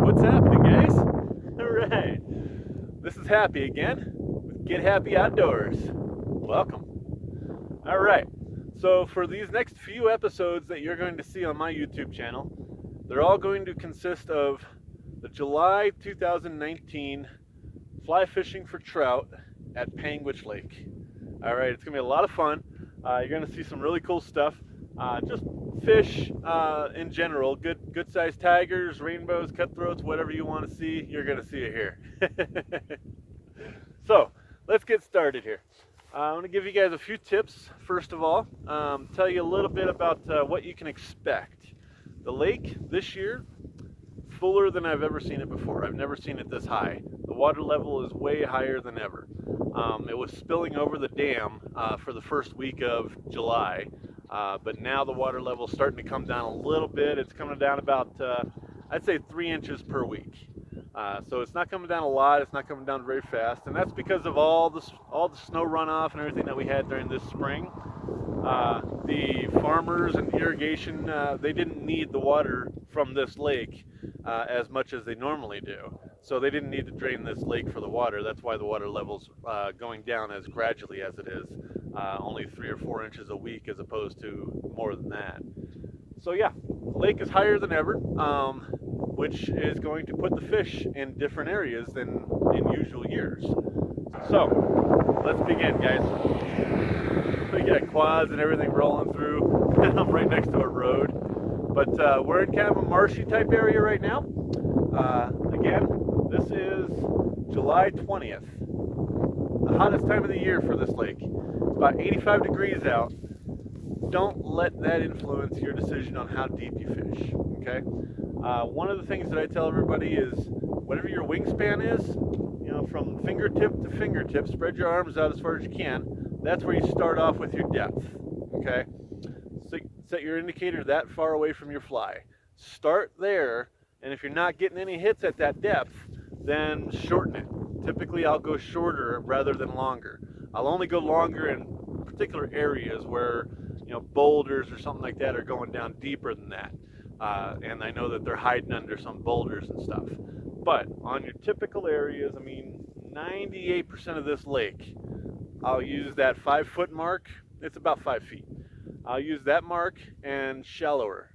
What's happening, guys? All right. This is Happy again with Get Happy Outdoors. Welcome. All right. So, for these next few episodes that you're going to see on my YouTube channel, they're all going to consist of the July 2019 fly fishing for trout at Panguitch Lake. All right. It's going to be a lot of fun. You're going to see some really cool stuff. Just fish in general, good sized tigers, rainbows, cutthroats, whatever you want to see, you're going to see it here. So let's get started here. I'm going to give you guys a few tips first of all, tell you a little bit about what you can expect. The lake this year, fuller than I've ever seen it before. I've never seen it this high. The water level is way higher than ever. It was spilling over the dam for the first week of July. But now the water level is starting to come down a little bit. It's coming down about, I'd say 3 inches per week. So it's not coming down a lot. It's not coming down very fast, and that's because of all the snow runoff and everything that we had during this spring. The farmers and irrigation, they didn't need the water from this lake as much as they normally do. So they didn't need to drain this lake for the water. That's why the water level's going down as gradually as it is, only 3 or 4 inches a week as opposed to more than that. So yeah, the lake is higher than ever, which is going to put the fish in different areas than in usual years. So let's begin, guys. We got quads and everything rolling through. I'm right next to a road, but we're in kind of a marshy type area right now. Again, this is July 20th, the hottest time of the year for this lake. It's about 85 degrees out. Don't let that influence your decision on how deep you fish, okay? One of the things that I tell everybody is whatever your wingspan is, you know, from fingertip to fingertip, spread your arms out as far as you can. That's where you start off with your depth, okay? So set your indicator that far away from your fly. Start there, and if you're not getting any hits at that depth, then shorten it. Typically, I'll go shorter rather than longer. I'll only go longer in particular areas where, you know, boulders or something like that are going down deeper than that. And I know that they're hiding under some boulders and stuff. But on your typical areas, I mean, 98% of this lake, I'll use that 5-foot mark. It's about 5 feet. I'll use that mark and shallower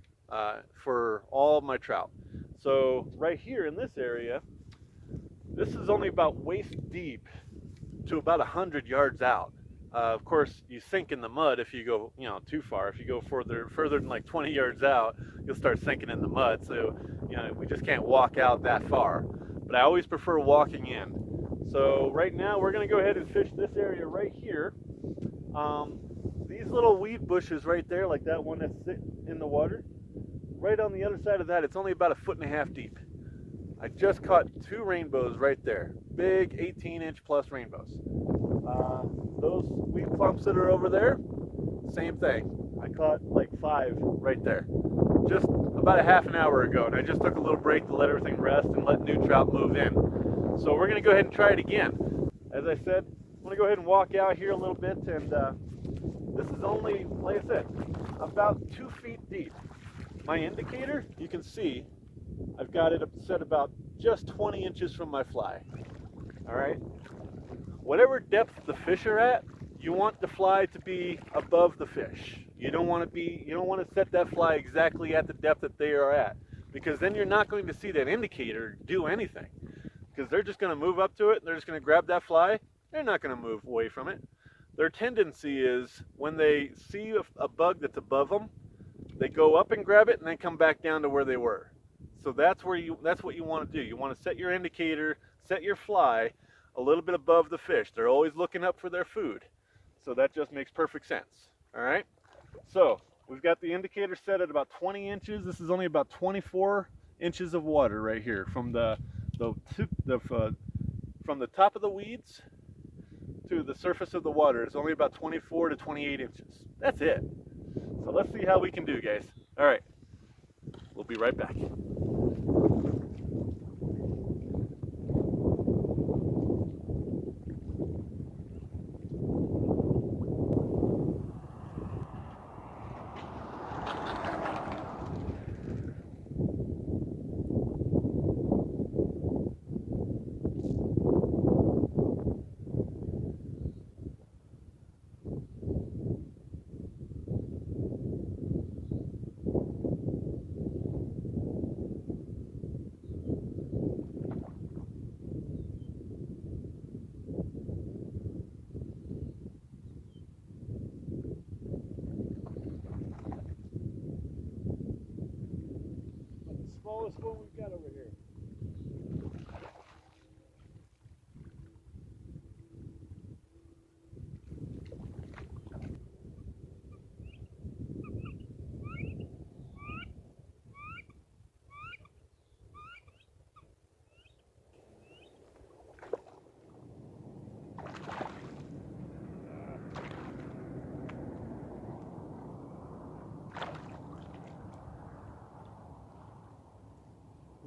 for all of my trout. So right here in this area, this is only about waist deep to about 100 yards out. Of course, you sink in the mud if you go, you know, too far. If you go further than like 20 yards out, you'll start sinking in the mud. So, you know, we just can't walk out that far. But I always prefer walking in. So right now we're going to go ahead and fish this area right here. These little weed bushes right there, like that one that's sitting in the water, right on the other side of that, it's only about 1.5 feet deep. I just caught 2 rainbows right there, big 18-inch plus rainbows. Those weed clumps that are over there, same thing. I caught like 5 right there, just about a half an hour ago, and I just took a little break to let everything rest and let new trout move in. So we're going to go ahead and try it again. As I said, I'm going to go ahead and walk out here a little bit, and this is only, like I said, about 2 feet deep. My indicator, you can see, I've got it set about just 20 inches from my fly. All right. Whatever depth the fish are at, you want the fly to be above the fish. You don't want to set that fly exactly at the depth that they are at, because then you're not going to see that indicator do anything, because they're just going to move up to it and they're just going to grab that fly. They're not going to move away from it. Their tendency is when they see a bug that's above them, they go up and grab it and then come back down to where they were. So that's what you want to do. You want to set your indicator, set your fly a little bit above the fish. They're always looking up for their food. So that just makes perfect sense. All right. So we've got the indicator set at about 20 inches. This is only about 24 inches of water right here from from the top of the weeds to the surface of the water. It's only about 24 to 28 inches. That's it. So let's see how we can do, guys. All right. We'll be right back. let's go what we've got over here.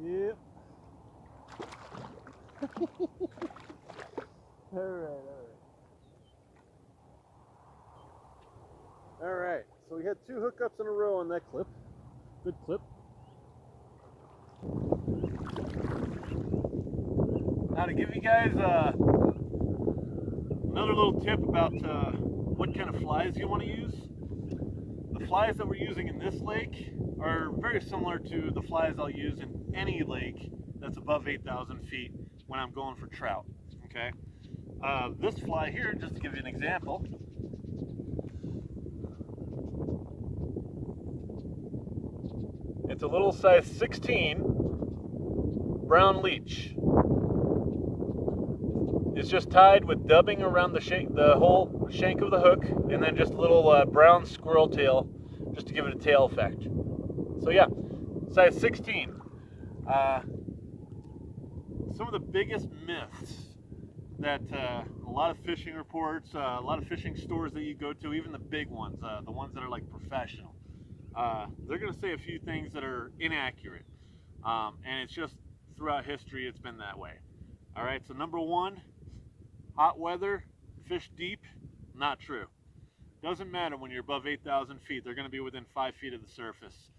Yep. All right. So we had 2 hookups in a row on that clip. Good clip. Now to give you guys another little tip about what kind of flies you want to use. The flies that we're using in this lake are very similar to the flies I'll use in any lake that's above 8,000 feet when I'm going for trout, okay? This fly here, just to give you an example, it's a little size 16 brown leech. It's just tied with dubbing around the whole shank of the hook, and then just a little brown squirrel tail just to give it a tail effect. So yeah, size 16. Some of the biggest myths that a lot of fishing reports, a lot of fishing stores that you go to, even the big ones, the ones that are like professional, they're going to say a few things that are inaccurate. And it's just throughout history it's been that way. All right, so number 1, hot weather, fish deep, not true. Doesn't matter when you're above 8,000 feet, they're going to be within 5 feet of the surface.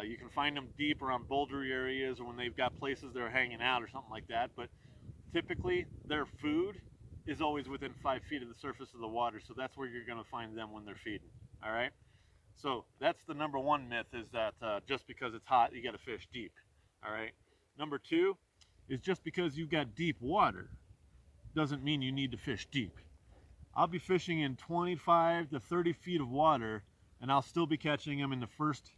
You can find them deep around bouldery areas or when they've got places they're hanging out or something like that, but typically their food is always within 5 feet of the surface of the water, so that's where you're going to find them when they're feeding. All right, so that's the number 1 myth, is that just because it's hot you got to fish deep. All right, number 2 is just because you've got deep water doesn't mean you need to fish deep. I'll be fishing in 25 to 30 feet of water and I'll still be catching them in the first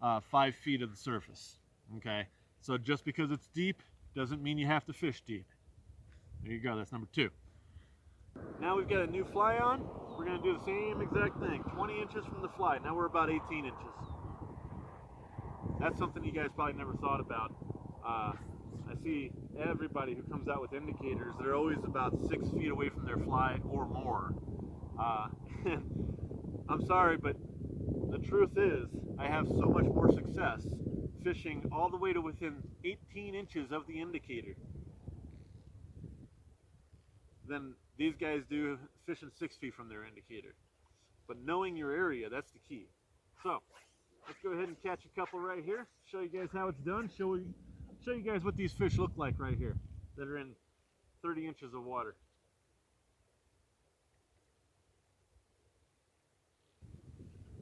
5 feet of the surface. Okay, so just because it's deep doesn't mean you have to fish deep. There you go, that's number 2. Now we've got a new fly on. We're going to do the same exact thing, 20 inches from the fly. Now we're about 18 inches. That's something you guys probably never thought about. I see everybody who comes out with indicators, they're always about 6 feet away from their fly or more. I'm sorry, but the truth is I have so much more success fishing all the way to within 18 inches of the indicator than these guys do fishing 6 feet from their indicator. But knowing your area, that's the key. So let's go ahead and catch a couple right here, show you guys how it's done, show you guys what these fish look like right here that are in 30 inches of water.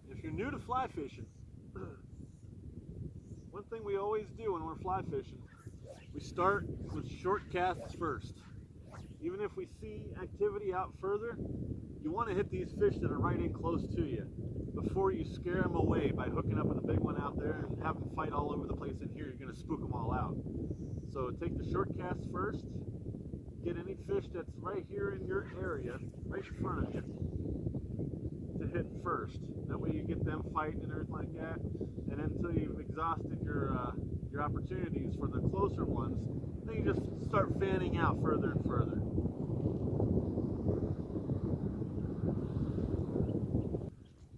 If you're new to fly fishing, one thing we always do when we're fly fishing, we start with short casts first. Even if we see activity out further, you want to hit these fish that are right in close to you before you scare them away by hooking up with a big one out there and have them fight all over the place in here. You're going to spook them all out. So take the short casts first, get any fish that's right here in your area, right in front of you, to hit first. That way you get them fighting and everything like that. And then until you've exhausted your opportunities for the closer ones, then you just start fanning out further and further.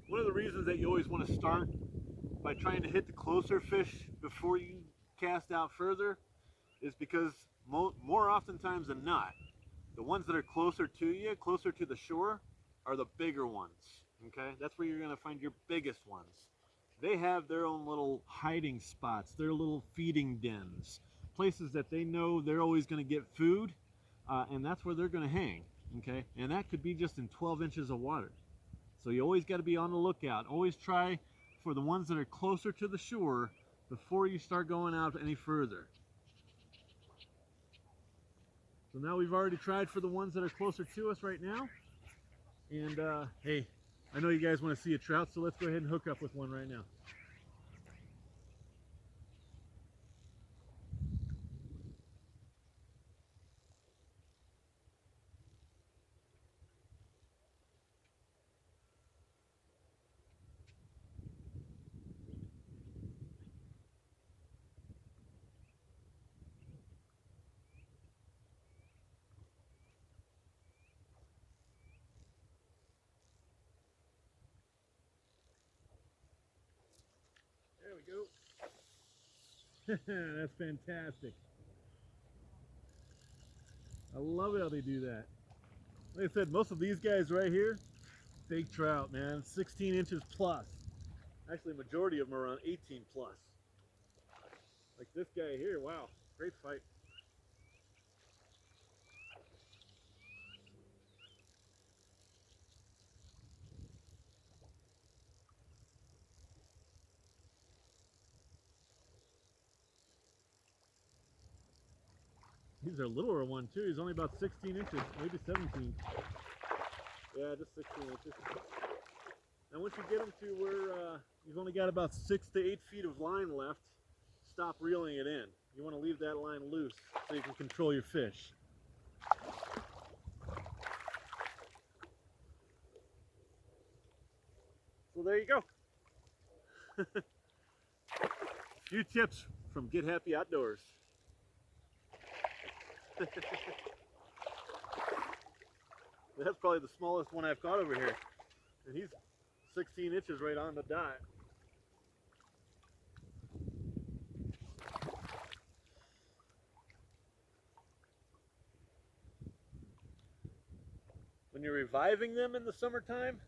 One of the reasons that you always want to start by trying to hit the closer fish before you cast out further is because more oftentimes than not, the ones that are closer to you, closer to the shore, are the bigger ones. Okay, that's where you're going to find your biggest ones. They have their own little hiding spots, their little feeding dens, places that they know they're always going to get food, and that's where they're going to hang. Okay, and that could be just in 12 inches of water. So you always got to be on the lookout. Always try for the ones that are closer to the shore before you start going out any further. So now we've already tried for the ones that are closer to us right now. And hey, I know you guys want to see a trout, so let's go ahead and hook up with one right now. we go. That's fantastic. I love how they do that. Like I said, most of these guys right here, big trout, man, 16 inches plus. Actually, majority of them are around 18 plus. Like this guy here, wow, great fight. He's a littler one too. He's only about 16 inches, maybe 17. Yeah, just 16 inches. Now once you get them to where you've only got about 6 to 8 feet of line left, stop reeling it in. You want to leave that line loose so you can control your fish. So there you go. A few tips from Get Happy Outdoors. That's probably the smallest one I've caught over here. And he's 16 inches right on the dot. When you're reviving them in the summertime,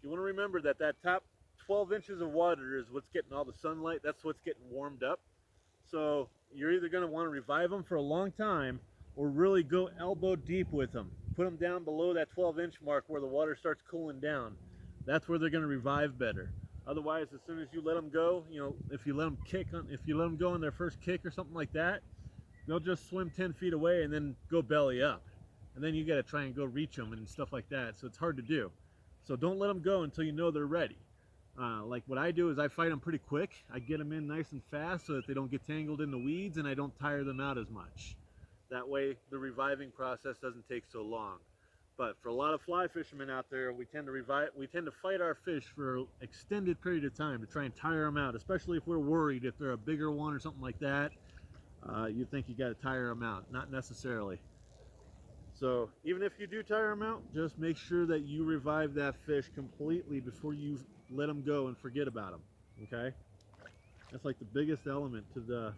you want to remember that that top 12 inches of water is what's getting all the sunlight. That's what's getting warmed up. So you're either going to want to revive them for a long time or really go elbow deep with them. Put them down below that 12-inch mark where the water starts cooling down. That's where they're going to revive better. Otherwise, as soon as you let them go, you know, if you let them go on their first kick or something like that, they'll just swim 10 feet away and then go belly up. And then you got to try and go reach them and stuff like that. So it's hard to do. So don't let them go until you know they're ready. Like what I do is I fight them pretty quick. I get them in nice and fast so that they don't get tangled in the weeds, and I don't tire them out as much. That way the reviving process doesn't take so long. But for a lot of fly fishermen out there, we tend to fight our fish for an extended period of time to try and tire them out, especially if we're worried if they're a bigger one or something like that. You think you got to tire them out. Not necessarily. So even if you do tire them out, just make sure that you revive that fish completely before you let them go and forget about them. Okay? That's like the biggest element to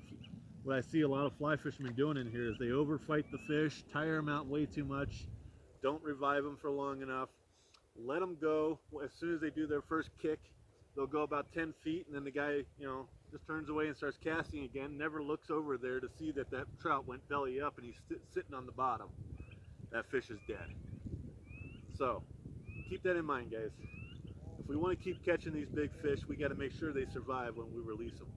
what I see a lot of fly fishermen doing in here is they overfight the fish, tire them out way too much, don't revive them for long enough, let them go. As soon as they do their first kick, they'll go about 10 feet, and then the guy, you know, just turns away and starts casting again, never looks over there to see that that trout went belly up and he's sitting on the bottom. That fish is dead. So keep that in mind, guys. If we want to keep catching these big fish, we got to make sure they survive when we release them.